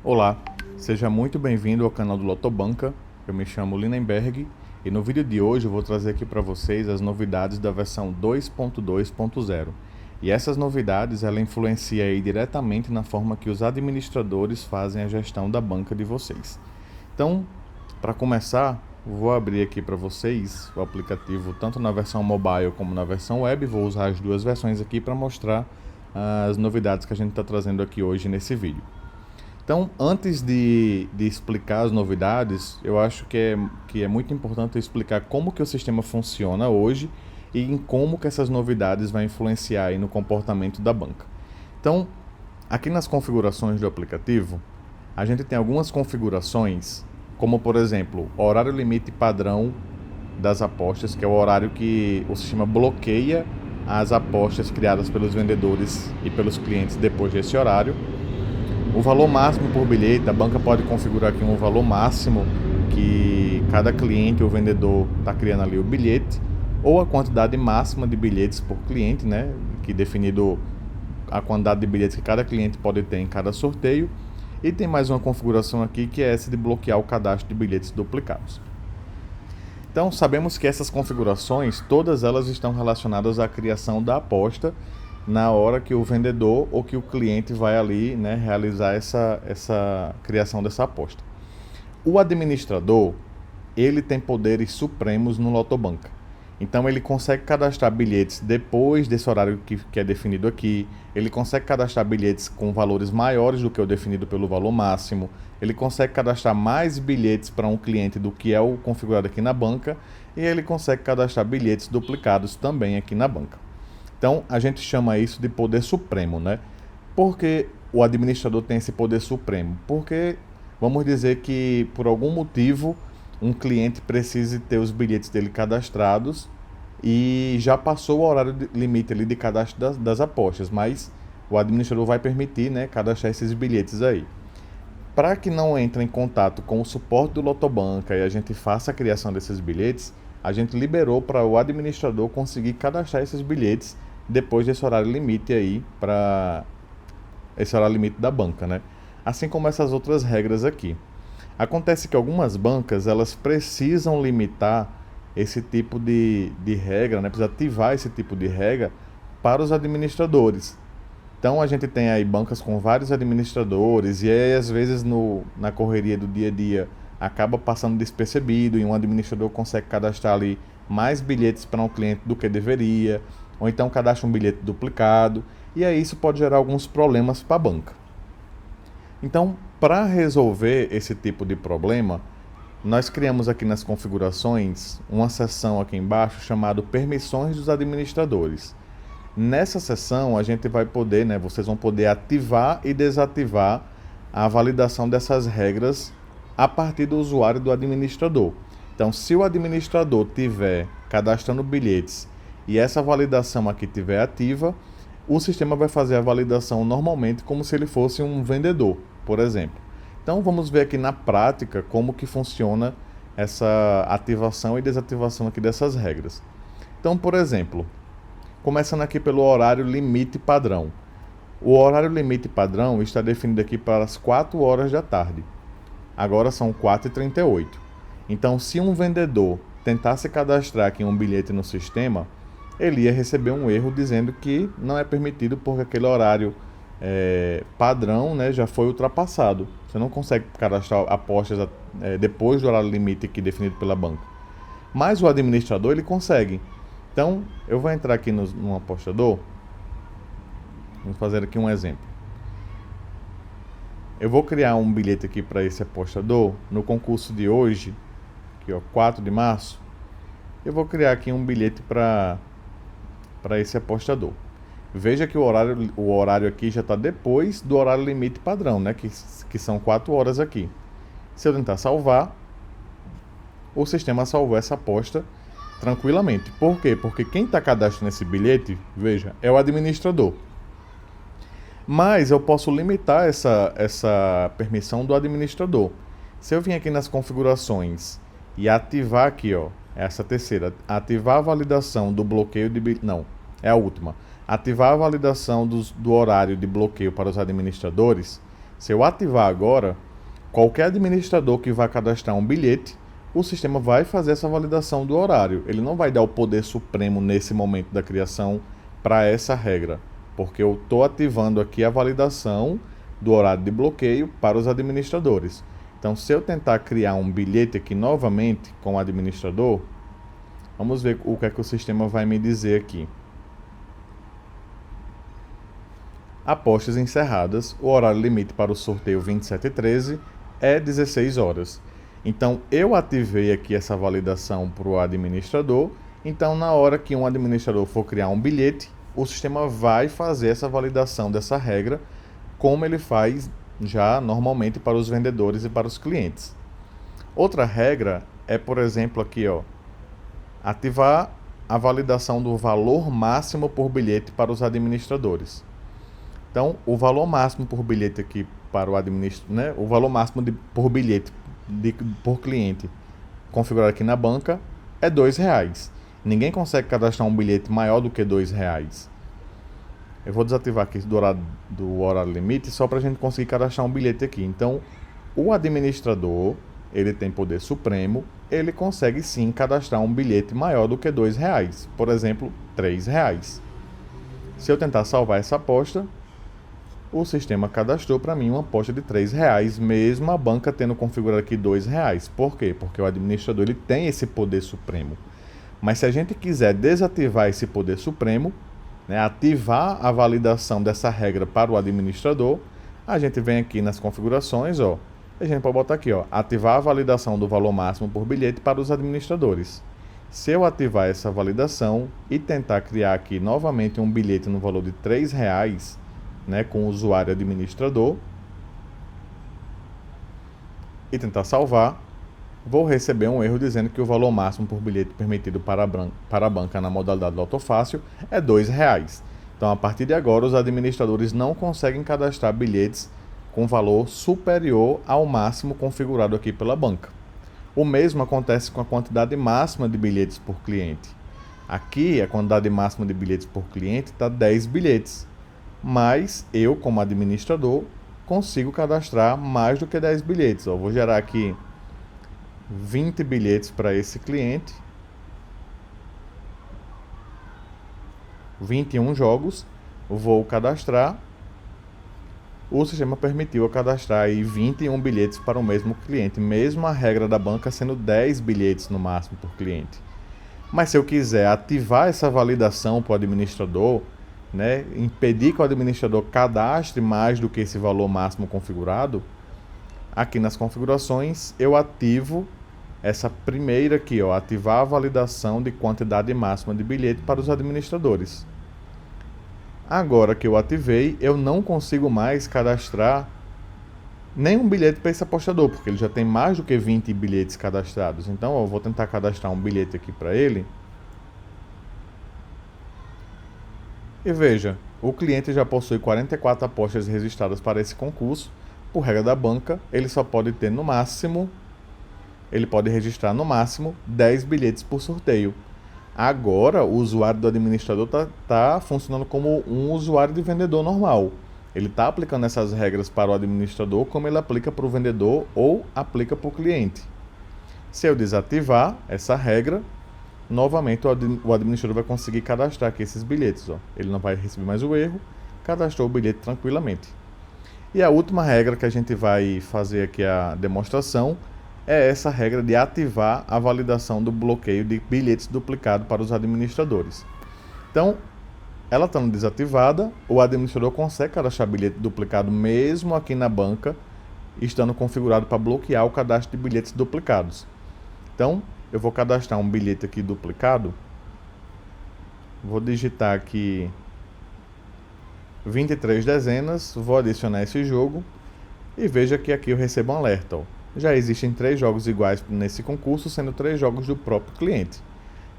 Olá, seja muito bem-vindo ao canal do Lotobanca. Eu me chamo Linenberg e no vídeo de hoje eu vou trazer aqui para vocês as novidades da versão 2.2.0. E essas novidades ela influencia aí diretamente na forma que os administradores fazem a gestão da banca de vocês. Então, para começar, vou abrir aqui para vocês o aplicativo tanto na versão mobile como na versão web. Vou usar as duas versões aqui para mostrar as novidades que a gente está trazendo aqui hoje nesse vídeo. Então, antes de explicar as novidades, eu acho que é muito importante eu explicar como que o sistema funciona hoje e em como que essas novidades vão influenciar aí no comportamento da banca. Então, aqui nas configurações do aplicativo, a gente tem algumas configurações, como por exemplo, horário limite padrão das apostas, que é o horário que o sistema bloqueia as apostas criadas pelos vendedores e pelos clientes depois desse horário. O valor máximo por bilhete, a banca pode configurar aqui um valor máximo que cada cliente ou vendedor está criando ali o bilhete, ou a quantidade máxima de bilhetes por cliente, né, que é definido a quantidade de bilhetes que cada cliente pode ter em cada sorteio. E tem mais uma configuração aqui que é essa de bloquear o cadastro de bilhetes duplicados. Então sabemos que essas configurações, todas elas estão relacionadas à criação da aposta na hora que o vendedor ou que o cliente vai ali, né, realizar essa criação dessa aposta. O administrador, ele tem poderes supremos no Lotobanca. Então ele consegue cadastrar bilhetes depois desse horário que é definido aqui, ele consegue cadastrar bilhetes com valores maiores do que o definido pelo valor máximo, ele consegue cadastrar mais bilhetes para um cliente do que é o configurado aqui na banca, e ele consegue cadastrar bilhetes duplicados também aqui na banca. Então, a gente chama isso de poder supremo, né? Por que o administrador tem esse poder supremo? Porque, vamos dizer que, por algum motivo, um cliente precise ter os bilhetes dele cadastrados e já passou o horário limite ali de cadastro das apostas, mas o administrador vai permitir, né, cadastrar esses bilhetes aí. Para que não entre em contato com o suporte do Lotobanca e a gente faça a criação desses bilhetes, a gente liberou para o administrador conseguir cadastrar esses bilhetes depois desse horário limite aí, para esse horário limite da banca, né? Assim como essas outras regras aqui. Acontece que algumas bancas, elas precisam limitar esse tipo de regra, né? Precisa ativar esse tipo de regra para os administradores. Então a gente tem aí bancas com vários administradores e aí às vezes na correria do dia a dia acaba passando despercebido e um administrador consegue cadastrar ali mais bilhetes para um cliente do que deveria, ou então cadastra um bilhete duplicado, e aí isso pode gerar alguns problemas para a banca. Então, para resolver esse tipo de problema, nós criamos aqui nas configurações uma seção aqui embaixo chamada Permissões dos Administradores. Nessa seção a gente vai poder, né, vocês vão poder ativar e desativar a validação dessas regras a partir do usuário do administrador. Então, se o administrador tiver cadastrando bilhetes e essa validação aqui estiver ativa, o sistema vai fazer a validação normalmente como se ele fosse um vendedor, por exemplo. Então vamos ver aqui na prática como que funciona essa ativação e desativação aqui dessas regras. Então, por exemplo, começando aqui pelo horário limite padrão. O horário limite padrão está definido aqui para as 4 horas da tarde. Agora são 4h38. Então, se um vendedor tentasse cadastrar aqui um bilhete no sistema, ele ia receber um erro dizendo que não é permitido porque aquele horário padrão, né, já foi ultrapassado. Você não consegue cadastrar apostas depois do horário limite aqui definido pela banca. Mas o administrador ele consegue. Então, eu vou entrar aqui no apostador. Vamos fazer aqui um exemplo. Eu vou criar um bilhete aqui para esse apostador no concurso de hoje, aqui ó, 4 de março. Eu vou criar aqui um bilhete para esse apostador. Veja que o horário aqui já está depois do horário limite padrão, né? Que são 4 horas aqui. Se eu tentar salvar, o sistema salvou essa aposta tranquilamente. Por quê? Porque quem está cadastrando esse bilhete, veja, é o administrador. Mas eu posso limitar essa permissão do administrador. Se eu vim aqui nas configurações e ativar aqui, ó, essa terceira, ativar a validação do bloqueio de bilhete, não, é a última. Ativar a validação do horário de bloqueio para os administradores. Se eu ativar agora, qualquer administrador que vai cadastrar um bilhete, o sistema vai fazer essa validação do horário. Ele não vai dar o poder supremo nesse momento da criação para essa regra, porque eu estou ativando aqui a validação do horário de bloqueio para os administradores. Então, se eu tentar criar um bilhete aqui novamente com o administrador, vamos ver o que é que o sistema vai me dizer aqui. Apostas encerradas, o horário limite para o sorteio 2713 é 16 horas. Então, eu ativei aqui essa validação para o administrador. Então, na hora que um administrador for criar um bilhete, o sistema vai fazer essa validação dessa regra, como ele faz já normalmente para os vendedores e para os clientes. Outra regra é, por exemplo, aqui, ativar a validação do valor máximo por bilhete para os administradores. Então, o valor máximo por bilhete aqui para o administrador, né, o valor máximo por bilhete por cliente configurado aqui na banca é R$2. Ninguém consegue cadastrar um bilhete maior do que R$2. Eu vou desativar aqui do horário limite só para a gente conseguir cadastrar um bilhete aqui. Então, o administrador, ele tem poder supremo, ele consegue sim cadastrar um bilhete maior do que R$2. Por exemplo, R$3. Se eu tentar salvar essa aposta, o sistema cadastrou para mim uma aposta de R$3, mesmo a banca tendo configurado aqui R$2. Por quê? Porque o administrador ele tem esse poder supremo. Mas se a gente quiser desativar esse poder supremo, né, ativar a validação dessa regra para o administrador, a gente vem aqui nas configurações, a gente pode botar aqui, ativar a validação do valor máximo por bilhete para os administradores. Se eu ativar essa validação e tentar criar aqui novamente um bilhete no valor de R$3, né, com o usuário administrador, e tentar salvar, vou receber um erro dizendo que o valor máximo por bilhete permitido para a banca na modalidade Loto Fácil é R$2. Então, a partir de agora, os administradores não conseguem cadastrar bilhetes com valor superior ao máximo configurado aqui pela banca. O mesmo acontece com a quantidade máxima de bilhetes por cliente. Aqui, a quantidade máxima de bilhetes por cliente está 10 bilhetes, mas eu, como administrador, consigo cadastrar mais do que 10 bilhetes. Vou gerar aqui 20 bilhetes para esse cliente, 21 jogos, vou cadastrar. O sistema permitiu eu cadastrar aí 21 bilhetes para o mesmo cliente, mesmo a regra da banca sendo 10 bilhetes no máximo por cliente. Mas se eu quiser ativar essa validação para o administrador, né, impedir que o administrador cadastre mais do que esse valor máximo configurado, aqui nas configurações eu ativo essa primeira aqui, ativar a validação de quantidade máxima de bilhete para os administradores. Agora que eu ativei, eu não consigo mais cadastrar nenhum bilhete para esse apostador, porque ele já tem mais do que 20 bilhetes cadastrados. Então, eu vou tentar cadastrar um bilhete aqui para ele. E veja, o cliente já possui 44 apostas registradas para esse concurso. Por regra da banca, ele só pode ter no máximo, ele pode registrar no máximo 10 bilhetes por sorteio. Agora, o usuário do administrador está funcionando como um usuário de vendedor normal. Ele está aplicando essas regras para o administrador como ele aplica para o vendedor ou aplica para o cliente. Se eu desativar essa regra, novamente o administrador vai conseguir cadastrar aqui esses bilhetes. Ele não vai receber mais o erro, cadastrou o bilhete tranquilamente. E a última regra que a gente vai fazer aqui a demonstração é essa regra de ativar a validação do bloqueio de bilhetes duplicados para os administradores. Então, ela estando desativada, o administrador consegue cadastrar bilhete duplicado mesmo aqui na banca, estando configurado para bloquear o cadastro de bilhetes duplicados. Então, eu vou cadastrar um bilhete aqui duplicado, vou digitar aqui 23 dezenas, vou adicionar esse jogo e veja que aqui eu recebo um alerta. Já existem 3 jogos iguais nesse concurso, sendo 3 jogos do próprio cliente.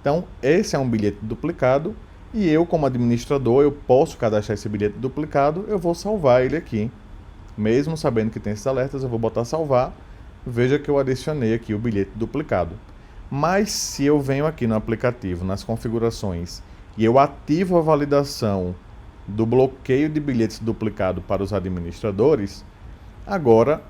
Então, esse é um bilhete duplicado e eu, como administrador, eu posso cadastrar esse bilhete duplicado, eu vou salvar ele aqui. Mesmo sabendo que tem esses alertas, eu vou botar salvar. Veja que eu adicionei aqui o bilhete duplicado. Mas se eu venho aqui no aplicativo, nas configurações, e eu ativo a validação do bloqueio de bilhetes duplicado para os administradores, Agora,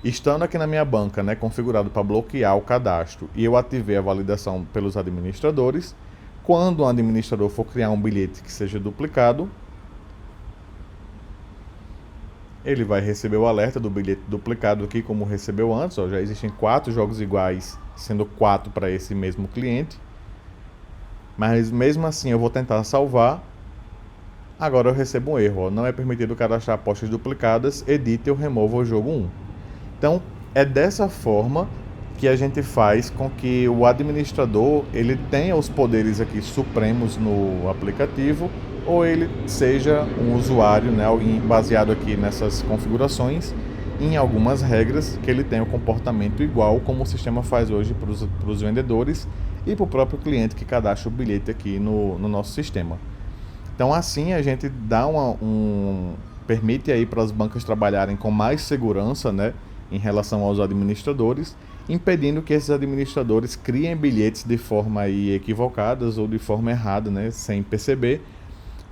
estando aqui na minha banca, né, configurado para bloquear o cadastro, e eu ativei a validação pelos administradores, quando um administrador for criar um bilhete que seja duplicado, ele vai receber o alerta do bilhete duplicado aqui, como recebeu antes. Ó, já existem 4 jogos iguais, sendo 4 para esse mesmo cliente. Mas mesmo assim eu vou tentar salvar. Agora eu recebo um erro. Ó, não é permitido cadastrar apostas duplicadas, edite ou remova o jogo 1. Então é dessa forma que a gente faz com que o administrador ele tenha os poderes aqui supremos no aplicativo, ou ele seja um usuário, né, alguém baseado aqui nessas configurações, em algumas regras, que ele tenha um comportamento igual como o sistema faz hoje para os vendedores e para o próprio cliente que cadastra o bilhete aqui no nosso sistema. Então assim a gente dá permite aí para as bancas trabalharem com mais segurança, né, em relação aos administradores, impedindo que esses administradores criem bilhetes de forma aí equivocadas ou de forma errada, né, sem perceber,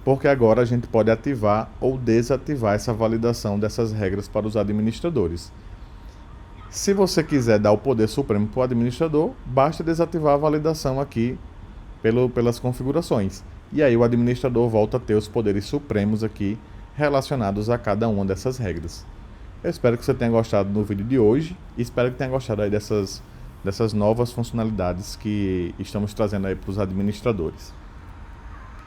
porque agora a gente pode ativar ou desativar essa validação dessas regras para os administradores. Se você quiser dar o poder supremo para o administrador, basta desativar a validação aqui pelas configurações. E aí o administrador volta a ter os poderes supremos aqui relacionados a cada uma dessas regras. Eu espero que você tenha gostado do vídeo de hoje e espero que tenha gostado aí dessas novas funcionalidades que estamos trazendo aí para os administradores.